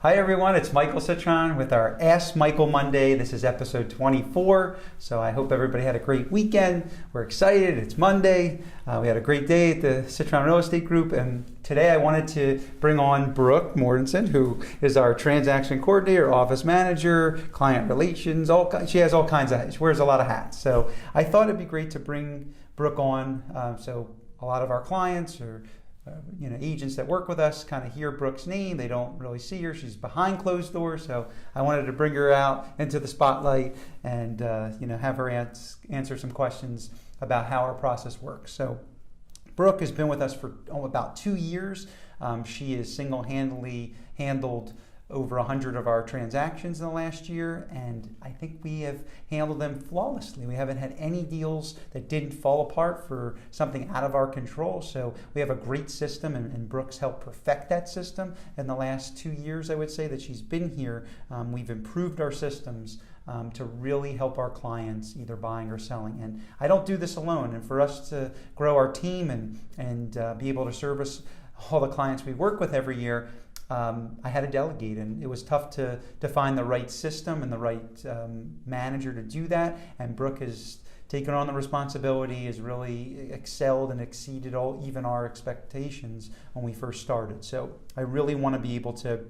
Hi everyone, it's Michael Citron with our Ask Michael Monday. This is episode 24, so I hope everybody had a great weekend. We're excited, it's Monday. We had a great day at the Citron Real Estate Group, and today I wanted to bring on Brooke Mortensen, who is our transaction coordinator, office manager, client relations, she has all kinds of, she wears a lot of hats. So I thought it'd be great to bring Brooke on, so a lot of our clients or agents that work with us kind of hear Brooke's name. They don't really see her. She's behind closed doors. So I wanted to bring her out into the spotlight and have her answer some questions about how our process works. So Brooke has been with us for about 2 years. She has single-handedly handled over 100 of our transactions in the last year, and I think we have handled them flawlessly. We haven't had any deals that didn't fall apart for something out of our control. So we have a great system, and Brooke's helped perfect that system in the last 2 years, I would say, that she's been here. We've improved our systems to really help our clients either buying or selling. And I don't do this alone, and for us to grow our team and be able to service all the clients we work with every year, I had to delegate, and it was tough to find the right system and the right manager to do that. And Brooke has taken on the responsibility, has really excelled and exceeded even our expectations when we first started. So I really want to be able to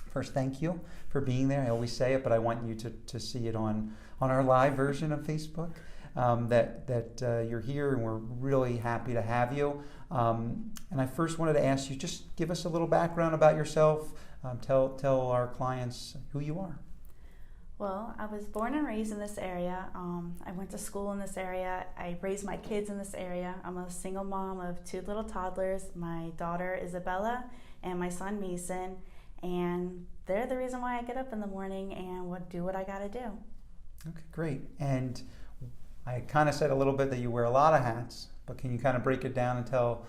first thank you for being there. I always say it, but I want you to see it on our live version of Facebook. That you're here, and we're really happy to have you. And I first wanted to ask you, just give us a little background about yourself. Tell our clients who you are. Well, I was born and raised in this area. I went to school in this area. I raised my kids in this area. I'm a single mom of 2 little toddlers, my daughter Isabella and my son Mason, and they're the reason why I get up in the morning and do what I gotta do. Okay, great. And I kind of said a little bit that you wear a lot of hats, but can you kind of break it down and tell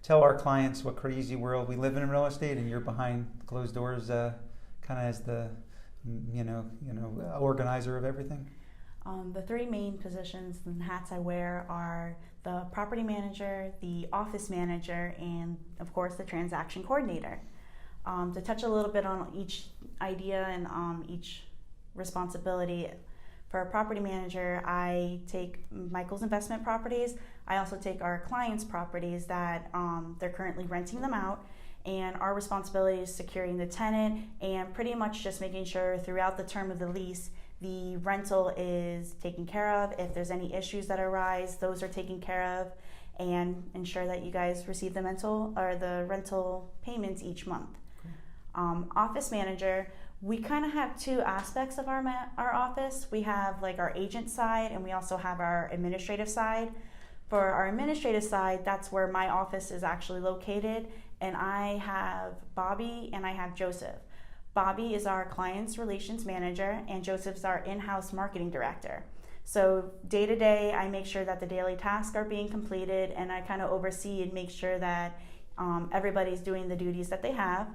our clients what crazy world we live in real estate, and you're behind closed doors, kind of as the organizer of everything? The 3 main positions and hats I wear are the property manager, the office manager, and of course the transaction coordinator. To touch a little bit on each idea and each responsibility. For a property manager, I take Michael's investment properties. I also take our clients' properties that they're currently renting them out, and our responsibility is securing the tenant and pretty much just making sure throughout the term of the lease the rental is taken care of. If there's any issues that arise, those are taken care of, and ensure that you guys receive the rental payments each month. Office manager, we kind of have 2 aspects of our office. We have like our agent side, and we also have our administrative side. For our administrative side, that's where my office is actually located, and I have Bobby and I have Joseph. Bobby is our clients relations manager, and Joseph's our in-house marketing director. So day to day, I make sure that the daily tasks are being completed, and I kind of oversee and make sure that everybody's doing the duties that they have.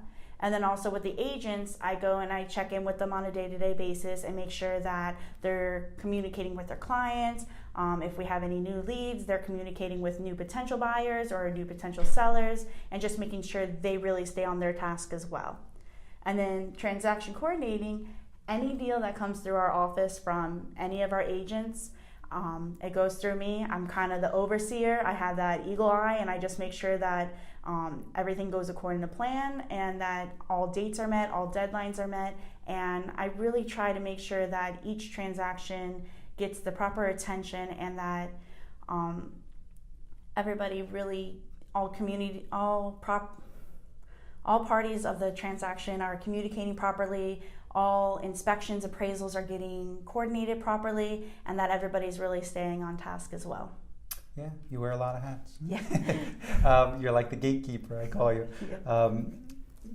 And then also with the agents, I go and I check in with them on a day-to-day basis and make sure that they're communicating with their clients. If we have any new leads, they're communicating with new potential buyers or new potential sellers, and just making sure they really stay on their task as well. And then transaction coordinating, any deal that comes through our office from any of our agents, it goes through me. I'm kind of the overseer. I have that eagle eye, and I just make sure that everything goes according to plan, and that all dates are met, all deadlines are met, and I really try to make sure that each transaction gets the proper attention, and that everybody really, all parties of the transaction are communicating properly, all inspections, appraisals are getting coordinated properly, and that everybody's really staying on task as well. Yeah, you wear a lot of hats. Yeah. You're like the gatekeeper, I call you. Yeah.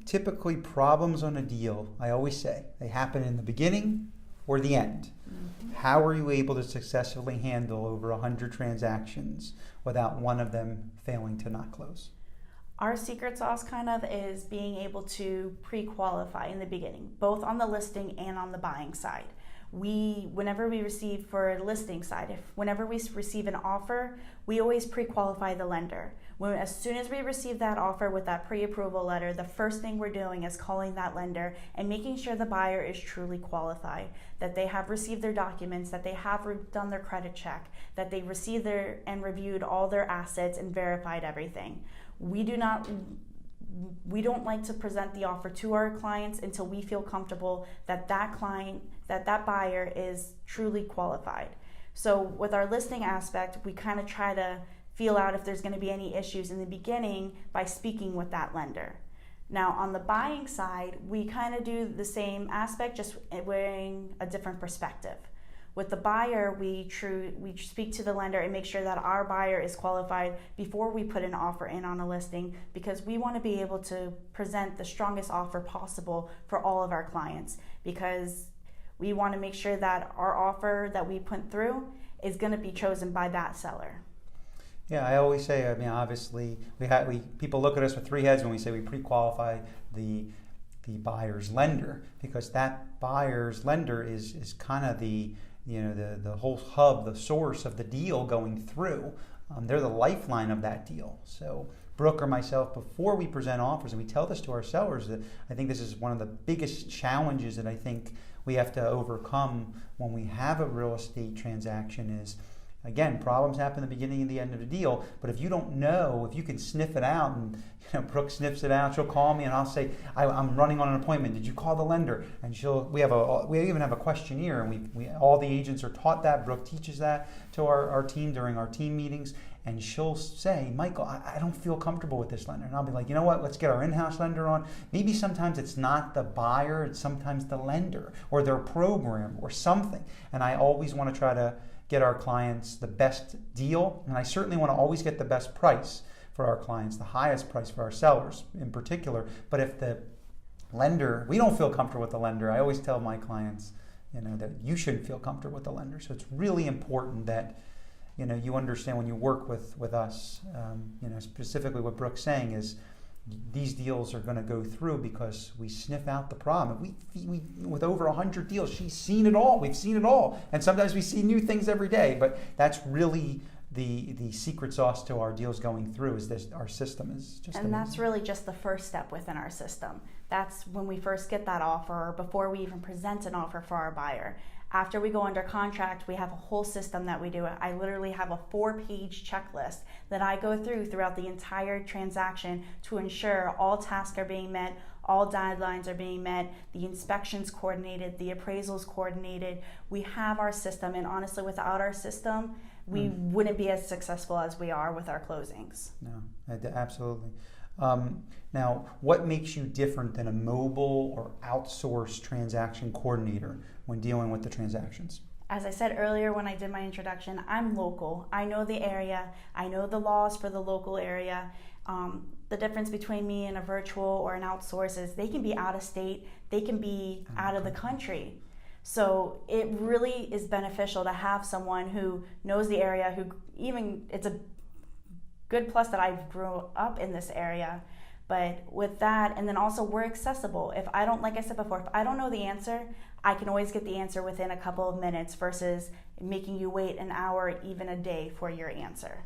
Typically, problems on a deal, I always say, they happen in the beginning or the end. Mm-hmm. How are you able to successfully handle over 100 transactions without one of them failing to not close? Our secret sauce kind of is being able to pre-qualify in the beginning, both on the listing and on the buying side. Whenever we receive for a listing side, whenever we receive an offer, we always pre-qualify the lender. As soon as we receive that offer with that pre-approval letter, the first thing we're doing is calling that lender and making sure the buyer is truly qualified, that they have received their documents, that they have done their credit check, that they received and reviewed all their assets and verified everything. We don't like to present the offer to our clients until we feel comfortable that that buyer is truly qualified. So with our listing aspect, we kind of try to feel out if there's going to be any issues in the beginning by speaking with that lender. Now on the buying side, we kind of do the same aspect, just wearing a different perspective. With the buyer, we speak to the lender and make sure that our buyer is qualified before we put an offer in on a listing, because we want to be able to present the strongest offer possible for all of our clients, because we want to make sure that our offer that we put through is going to be chosen by that seller. Yeah, I always say, obviously, people look at us with three heads when we say we pre-qualify the buyer's lender, because that buyer's lender is kind of the whole hub, the source of the deal going through. They're the lifeline of that deal. So Brooke or myself, before we present offers, and we tell this to our sellers, that I think this is one of the biggest challenges that I think we have to overcome when we have a real estate transaction is, again, problems happen at the beginning and the end of the deal, but if you don't know, if you can sniff it out, and Brooke sniffs it out, she'll call me and I'll say, I'm running on an appointment. Did you call the lender? And we even have a questionnaire, and we all the agents are taught that. Brooke teaches that to our team during our team meetings, and she'll say, Michael, I don't feel comfortable with this lender. And I'll be like, you know what, let's get our in-house lender on. Maybe sometimes it's not the buyer, it's sometimes the lender or their program or something. And I always want to try to get our clients the best deal, and I certainly want to always get the best price for our clients, the highest price for our sellers in particular. But if the lender, we don't feel comfortable with the lender, I always tell my clients, that you shouldn't feel comfortable with the lender. So it's really important that you understand when you work with us, specifically what Brooke's saying is, these deals are going to go through because we sniff out the problem. We with over 100 deals, she's seen it all. We've seen it all, and sometimes we see new things every day. But that's really the secret sauce to our deals going through, is this: our system is just amazing. That's really just the first step within our system. That's when we first get that offer, or before we even present an offer for our buyer. After we go under contract, we have a whole system that we do. I literally have a 4-page checklist that I go throughout the entire transaction to ensure all tasks are being met, all deadlines are being met, the inspections coordinated, the appraisals coordinated. We have our system, and honestly, without our system, we wouldn't be as successful as we are with our closings. No, absolutely. Now, what makes you different than a mobile or outsourced transaction coordinator when dealing with the transactions? As I said earlier when I did my introduction, I'm local. I know the area. I know the laws for the local area. The difference between me and a virtual or an outsource is they can be out of state, they can be out of the country. So it really is beneficial to have someone who knows the area, it's a good plus that I grew up in this area. But with that, and then also we're accessible. Like I said before, if I don't know the answer, I can always get the answer within a couple of minutes versus making you wait an hour, even a day for your answer.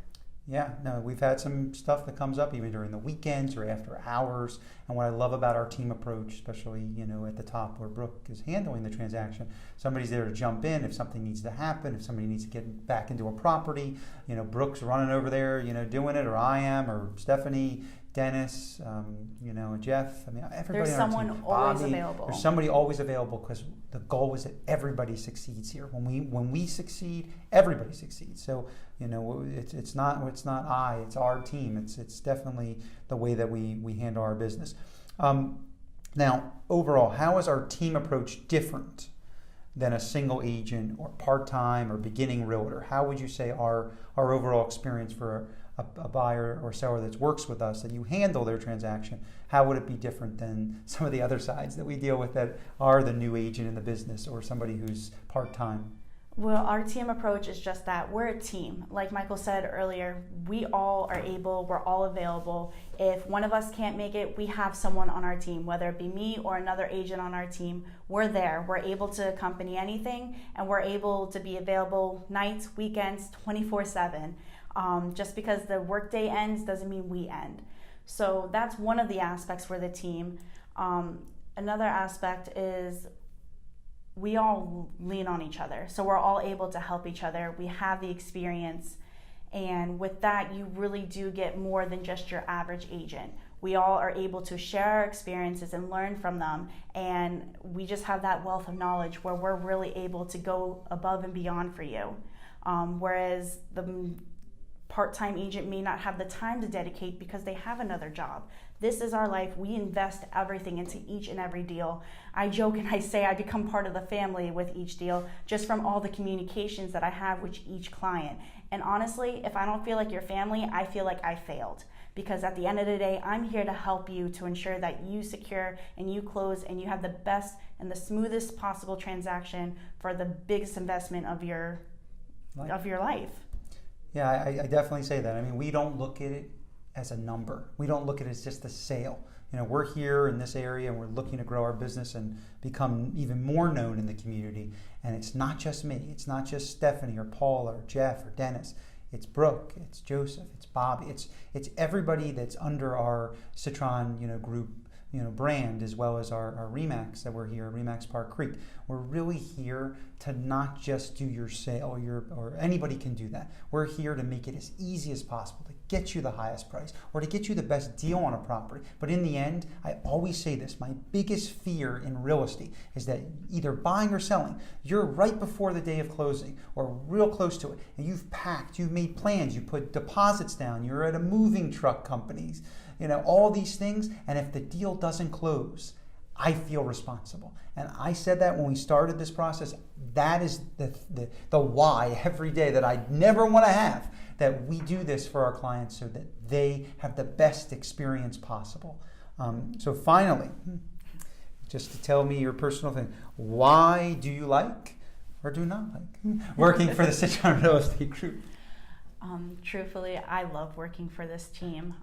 Yeah, no, we've had some stuff that comes up even during the weekends or after hours. And what I love about our team approach, especially, at the top where Brooke is handling the transaction, somebody's there to jump in if something needs to happen, if somebody needs to get back into a property, Brooke's running over there, doing it, or I am, or Stephanie, Dennis, Jeff. Everybody. There's someone always available. There's somebody always available, because the goal is that everybody succeeds here. When we succeed, everybody succeeds. So it's not it's our team. It's definitely the way that we handle our business. Now, overall, how is our team approach different than a single agent or part-time or beginning realtor? How would you say our overall experience for a buyer or seller that works with us, that you handle their transaction, how would it be different than some of the other sides that we deal with that are the new agent in the business or somebody who's part-time? Well, our team approach is just that. We're a team. Like Michael said earlier, we're all available. If one of us can't make it, we have someone on our team, whether it be me or another agent on our team. We're there. We're able to accompany anything, and we're able to be available nights, weekends, 24/7. Just because the workday ends doesn't mean we end. So that's one of the aspects for the team. Another aspect is we all lean on each other. So we're all able to help each other. We have the experience. And with that, you really do get more than just your average agent. We all are able to share our experiences and learn from them. And we just have that wealth of knowledge where we're really able to go above and beyond for you. Whereas the part-time agent may not have the time to dedicate because they have another job. This is our life. We invest everything into each and every deal. I joke and I say I become part of the family with each deal just from all the communications that I have with each client. And honestly, if I don't feel like your family, I feel like I failed. Because at the end of the day, I'm here to help you to ensure that you secure and you close and you have the best and the smoothest possible transaction for the biggest investment of your life. Yeah, I definitely say that. I mean, we don't look at it as a number. We don't look at it as just a sale. We're here in this area and we're looking to grow our business and become even more known in the community. And it's not just me. It's not just Stephanie or Paul or Jeff or Dennis. It's Brooke, it's Joseph, it's Bobby. It's everybody that's under our Citron, group, brand, as well as our Remax that we're here, Remax Park Creek. We're really here to not just do your sale, or anybody can do that. We're here to make it as easy as possible to get you the highest price or to get you the best deal on a property. But in the end, I always say this, my biggest fear in real estate is that either buying or selling, you're right before the day of closing or real close to it, and you've packed, you've made plans, you put deposits down, you're at a moving truck companies, all these things, and if the deal doesn't close, I feel responsible. And I said that when we started this process. That is the why every day that I never want to have, that we do this for our clients so that they have the best experience possible. So finally, just to tell me your personal thing, why do you like or do not like working for the Citron Real Estate Group? Truthfully, I love working for this team.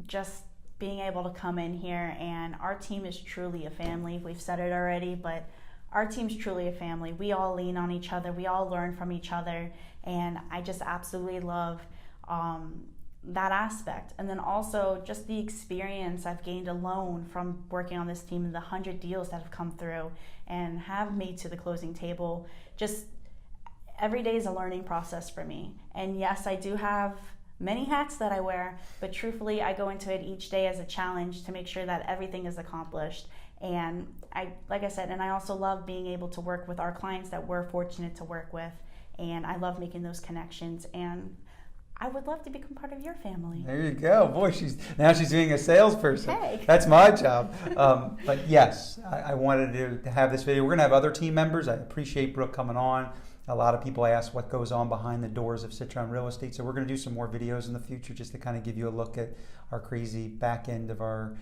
Just being able to come in here, and our team is truly a family. We've said it already, but our team's truly a family. We all lean on each other. We all learn from each other, and I just absolutely love that aspect. And then also just the experience I've gained alone from working on this team and the 100 deals that have come through and have made to the closing table. Just every day is a learning process for me. And yes, I do have many hats that I wear, but truthfully, I go into it each day as a challenge to make sure that everything is accomplished. And like I said, and I also love being able to work with our clients that we're fortunate to work with. And I love making those connections. And I would love to become part of your family. There you go. Boy, she's being a salesperson. Hey. That's my job. But yes, I wanted to have this video. We're going to have other team members. I appreciate Brooke coming on. A lot of people ask what goes on behind the doors of Citron Real Estate. So we're going to do some more videos in the future just to kind of give you a look at our crazy back end of our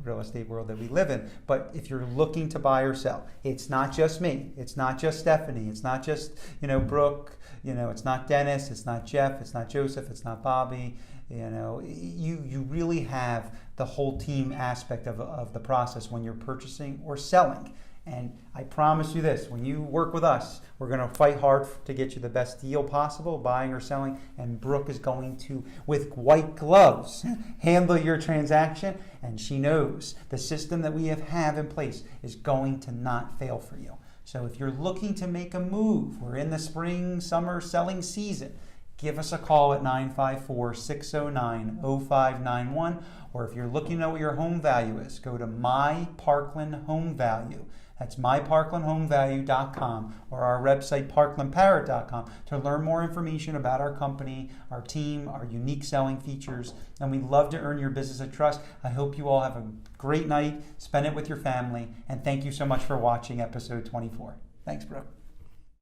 real estate world that we live in. But if you're looking to buy or sell, it's not just me. It's not just Stephanie. It's not just, Brooke. It's not Dennis. It's not Jeff. It's not Joseph. It's not Bobby. You really have the whole team aspect of the process when you're purchasing or selling. And I promise you this, when you work with us, we're going to fight hard to get you the best deal possible, buying or selling. And Brooke is going to, with white gloves, handle your transaction. And she knows the system that we have in place is going to not fail for you. So if you're looking to make a move, we're in the spring, summer selling season, give us a call at 954-609-0591. Or if you're looking to know what your home value is, go to My Parkland Home Value. That's myparklandhomevalue.com or our website, parklandparrot.com, to learn more information about our company, our team, our unique selling features. And we'd love to earn your business of trust. I hope you all have a great night. Spend it with your family. And thank you so much for watching episode 24. Thanks, Brooke.